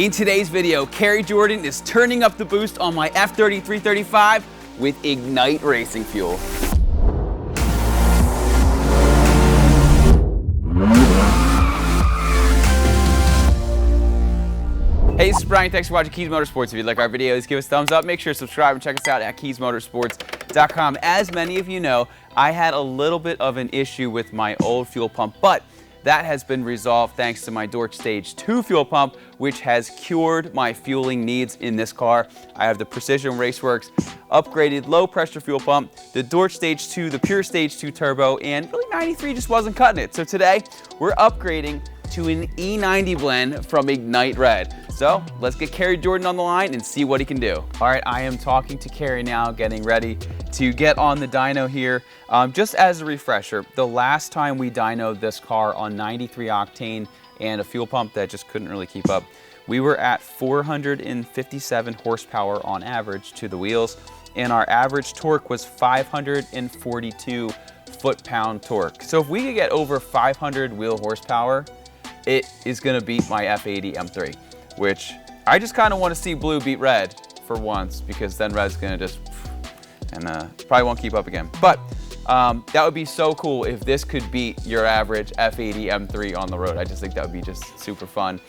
In today's video, Cary Jordan is turning up the boost on my F30 335 with Ignite racing fuel. Hey, this is Bryan. Thanks for watching Kies Motorsports. If you like our videos, give us a thumbs up. Make sure to subscribe and check us out at KiesMotorsports.com. As many of you know, I had a little bit of an issue with my old fuel pump, but that has been resolved thanks to my Dorch Stage 2 fuel pump, which has cured my fueling needs in this car. I have the Precision Raceworks upgraded low pressure fuel pump, the Dorch Stage 2, the pure Stage 2 turbo, and really 93 just wasn't cutting it. So today we're upgrading to an E90 blend from Ignite Red. So let's get Cary Jordan on the line and see what he can do. All right, I am talking to Cary now, getting ready to get on the dyno here. Just as a refresher, the last time we dynoed this car on 93 octane and a fuel pump that just couldn't really keep up, we were at 457 horsepower on average to the wheels, and our average torque was 542 foot-pound torque. So if we could get over 500 wheel horsepower, it is gonna beat my F80 M3, which I just kind of want to see blue beat red for once, because then red's gonna just, and probably won't keep up again. But that would be so cool if this could beat your average F80 M3 on the road. I just think that would be just super fun.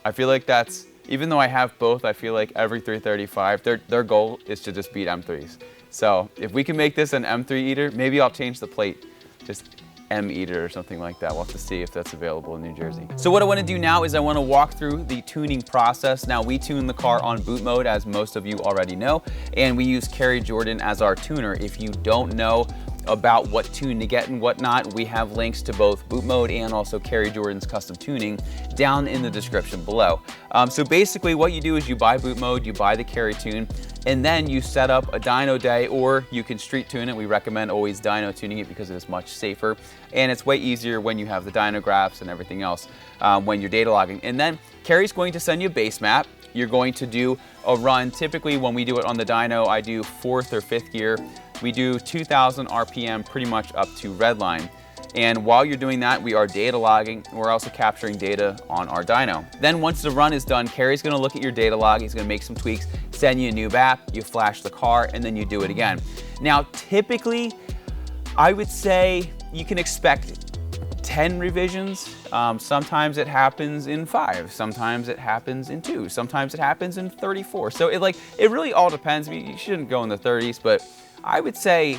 I feel like that's, even though I have both, I feel like every 335, their goal is to just beat M3s. So if we can make this an M3 eater, maybe I'll change the plate, just M Eater or something like that. We'll have to see if that's available in New Jersey. So what I want to do now is I want to walk through the tuning process. Now, we tune the car on boot mode, as most of you already know, and we use Cary Jordan as our tuner. If you don't know about what tune to get and whatnot, we have links to both boot mode and also Cary Jordan's custom tuning down in the description below. So basically what you do is you buy boot mode, you buy the Cary tune, and then you set up a dyno day, or you can street tune it. We recommend always dyno tuning it because it is much safer, and it's way easier when you have the dyno graphs and everything else when you're data logging. And then Cary's going to send you a base map. You're going to do a run. Typically when we do it on the dyno, I do 4th or 5th gear. We do 2,000 RPM pretty much up to redline. And while you're doing that, we are data logging. We're also capturing data on our dyno. Then once the run is done, Cary's gonna look at your data log, he's gonna make some tweaks, send you a new map, you flash the car, and then you do it again. Now, typically, I would say you can expect 10 revisions. Sometimes it happens in 5, sometimes it happens in 2, sometimes it happens in 34. So it really all depends. I mean, you shouldn't go in the 30s, but I would say,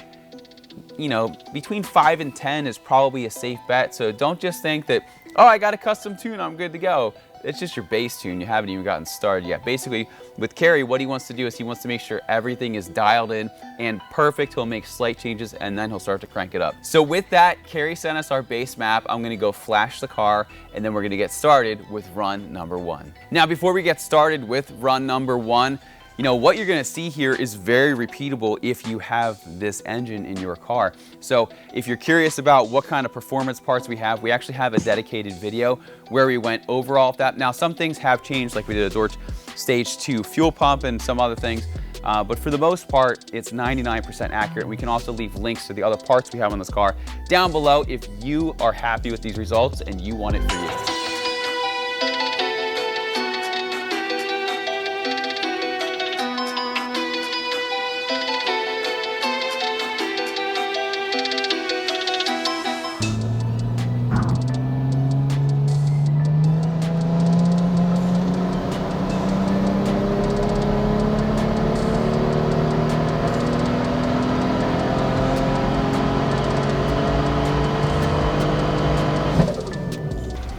you know, between 5 and 10 is probably a safe bet. So don't just think that, oh, I got a custom tune, I'm good to go. It's just your base tune. You haven't even gotten started yet. Basically, with Cary, what he wants to do is he wants to make sure everything is dialed in and perfect. He'll make slight changes and then he'll start to crank it up. So with that, Cary sent us our base map. I'm gonna go flash the car, and then we're gonna get started with run number 1. Now, before we get started with run number 1, you know, what you're gonna see here is very repeatable if you have this engine in your car. So if you're curious about what kind of performance parts we actually have a dedicated video where we went over all of that. Now, some things have changed, like we did a Dorch Stage 2 fuel pump and some other things, but for the most part, it's 99% accurate. We can also leave links to the other parts we have on this car down below if you are happy with these results and you want it for you.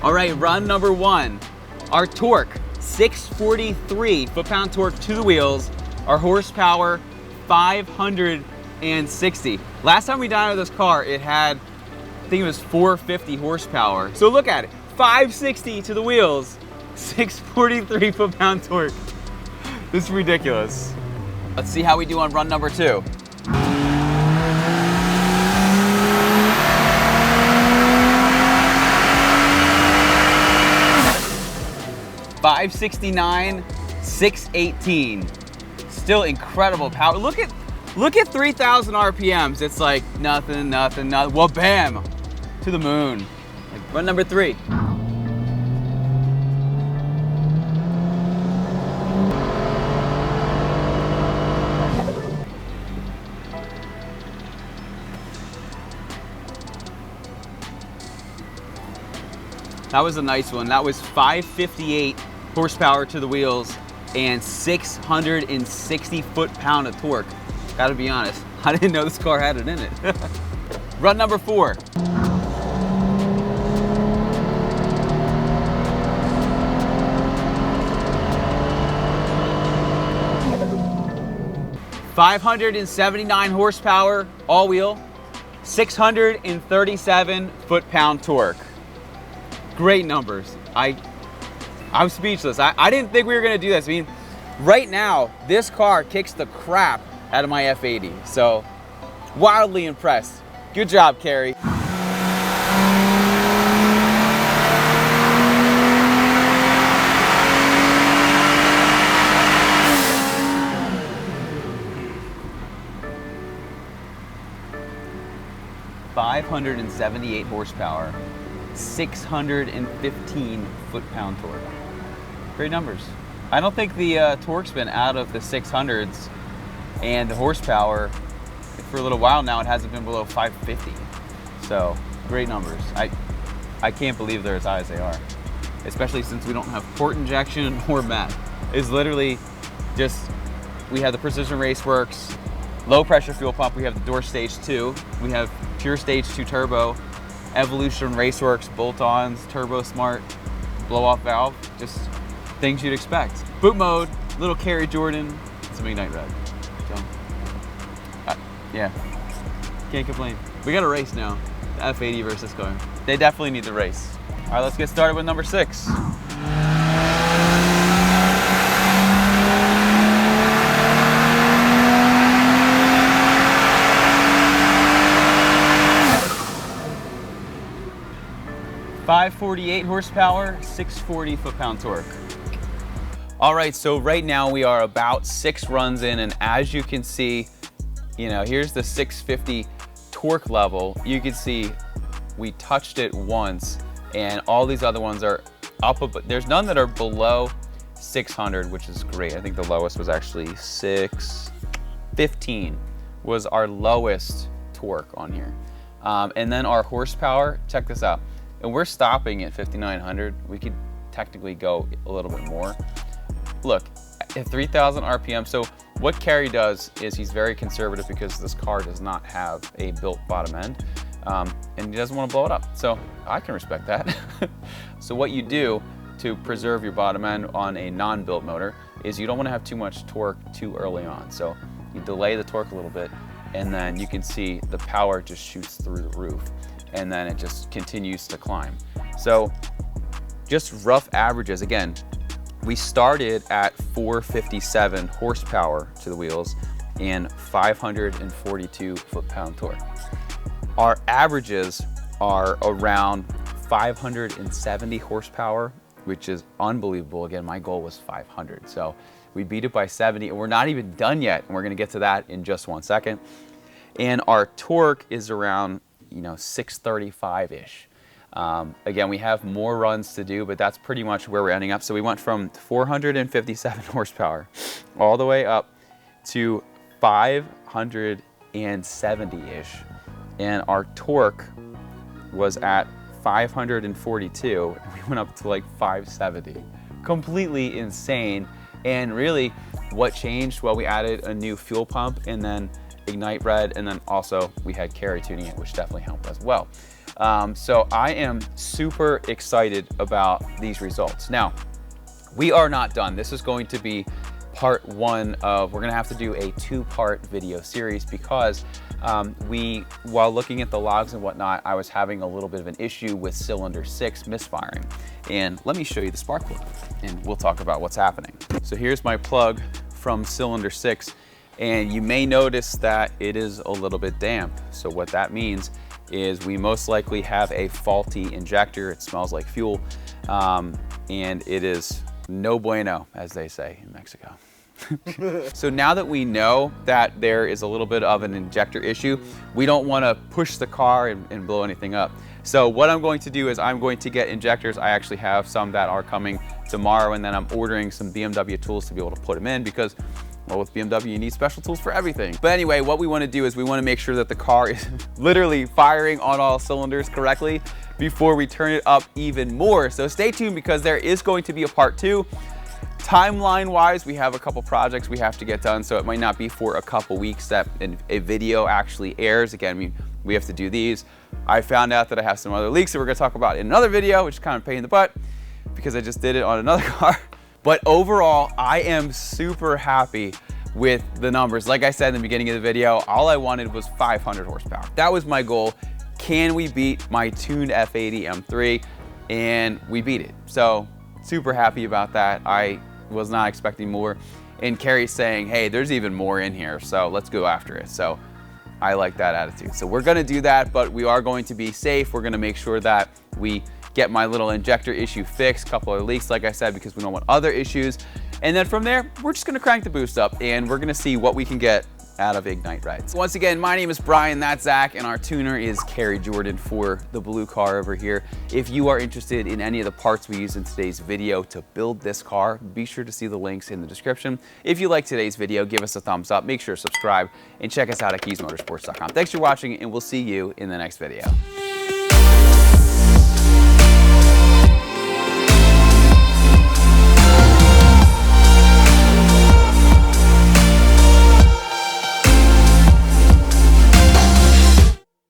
All right, run number 1. Our torque, 643 foot-pound torque to the wheels. Our horsepower, 560. Last time we dynoed this car, it had, I think it was 450 horsepower. So look at it, 560 to the wheels, 643 foot-pound torque. This is ridiculous. Let's see how we do on run number 2. 569, 618. Still incredible power. Look at 3,000 RPMs. It's like nothing. Well, bam, to the moon. Like run number 3. That was a nice one. That was 558 horsepower to the wheels and 660 foot-pound of torque. Gotta be honest, I didn't know this car had it in it. Run number 4. $579 horsepower, all-wheel, 637 foot-pound torque. Great numbers. I'm speechless. I didn't think we were gonna do this. I mean, right now, this car kicks the crap out of my F80. So, wildly impressed. Good job, Cary. $578 horsepower, 615 foot-pound torque. Great numbers. I don't think the torque's been out of the 600s, and the horsepower, for a little while now, it hasn't been below 550. So, great numbers. I can't believe they're as high as they are, especially since we don't have port injection or mat. It's literally just, we have the Precision Raceworks low pressure fuel pump, we have the Dorch Stage 2, we have pure Stage 2 turbo, Evolution Raceworks bolt-ons, Turbo Smart, blow-off valve, just things you'd expect. Boot mode, little Cary Jordan, some Ignite Red. So, yeah, can't complain. We got a race now, the F80 versus this car. They definitely need the race. All right, let's get started with number 6. $548 horsepower, 640 foot-pound torque. All right, so right now we are about 6 runs in, and as you can see, you know, here's the 650 torque level. You can see we touched it once, and all these other ones are up, but there's none that are below 600, which is great. I think the lowest was actually 615 was our lowest torque on here. And then our horsepower, check this out. And we're stopping at 5,900. We could technically go a little bit more. Look, at 3,000 RPM, so what Cary does is he's very conservative because this car does not have a built bottom end, and he doesn't want to blow it up. So I can respect that. So what you do to preserve your bottom end on a non-built motor is you don't want to have too much torque too early on. So you delay the torque a little bit, and then you can see the power just shoots through the roof, and then it just continues to climb. So just rough averages, again, we started at 457 horsepower to the wheels and 542 foot-pound torque. Our averages are around 570 horsepower, which is unbelievable. Again, my goal was 500, so we beat it by 70, and we're not even done yet, and we're gonna get to that in just 1 second. And our torque is around, you know, 635-ish. Again, we have more runs to do, but that's pretty much where we're ending up. So we went from 457 horsepower all the way up to 570-ish. And our torque was at 542, and we went up to like 570. Completely insane. And really, what changed? Well, we added a new fuel pump and then Ignite Red, and then also we had Cary tuning it, which definitely helped as well. So I am super excited about these results. Now, we are not done. This is going to be part 1 of, we're gonna have to do a 2-part video series because while looking at the logs and whatnot, I was having a little bit of an issue with cylinder 6 misfiring. And let me show you the spark plug and we'll talk about what's happening. So here's my plug from cylinder 6. And you may notice that it is a little bit damp. So what that means is we most likely have a faulty injector. It smells like fuel, and it is no bueno, as they say in Mexico. So now that we know that there is a little bit of an injector issue, we don't want to push the car and blow anything up. So what I'm going to do is I'm going to get injectors. I actually have some that are coming tomorrow, and then I'm ordering some BMW tools to be able to put them in because, well, with BMW, you need special tools for everything. But anyway, what we want to do is we want to make sure that the car is literally firing on all cylinders correctly. before we turn it up even more. So stay tuned, because there is going to be a part 2. Timeline wise, we have a couple projects we have to get done, so it might not be for a couple weeks that a video actually airs. Again, we have to do these. I found out that I have some other leaks that we're going to talk about in another video, which is kind of a pain in the butt because I just did it on another car. But overall, I am super happy with the numbers. Like I said in the beginning of the video, all I wanted was 500 horsepower. That was my goal. Can we beat my tuned F80 M3? And we beat it. So super happy about that. I was not expecting more. And Cary's saying, hey, there's even more in here, so let's go after it. So I like that attitude. So we're gonna do that, but we are going to be safe. We're gonna make sure that we get my little injector issue fixed, a couple of leaks, like I said, because we don't want other issues. And then from there, we're just gonna crank the boost up, and we're gonna see what we can get out of Ignite rides. Once again, my name is Brian, that's Zach, and our tuner is Cary Jordan for the blue car over here. If you are interested in any of the parts we use in today's video to build this car, be sure to see the links in the description. If you like today's video, give us a thumbs up, make sure to subscribe, and check us out at KiesMotorsports.com. Thanks for watching, and we'll see you in the next video.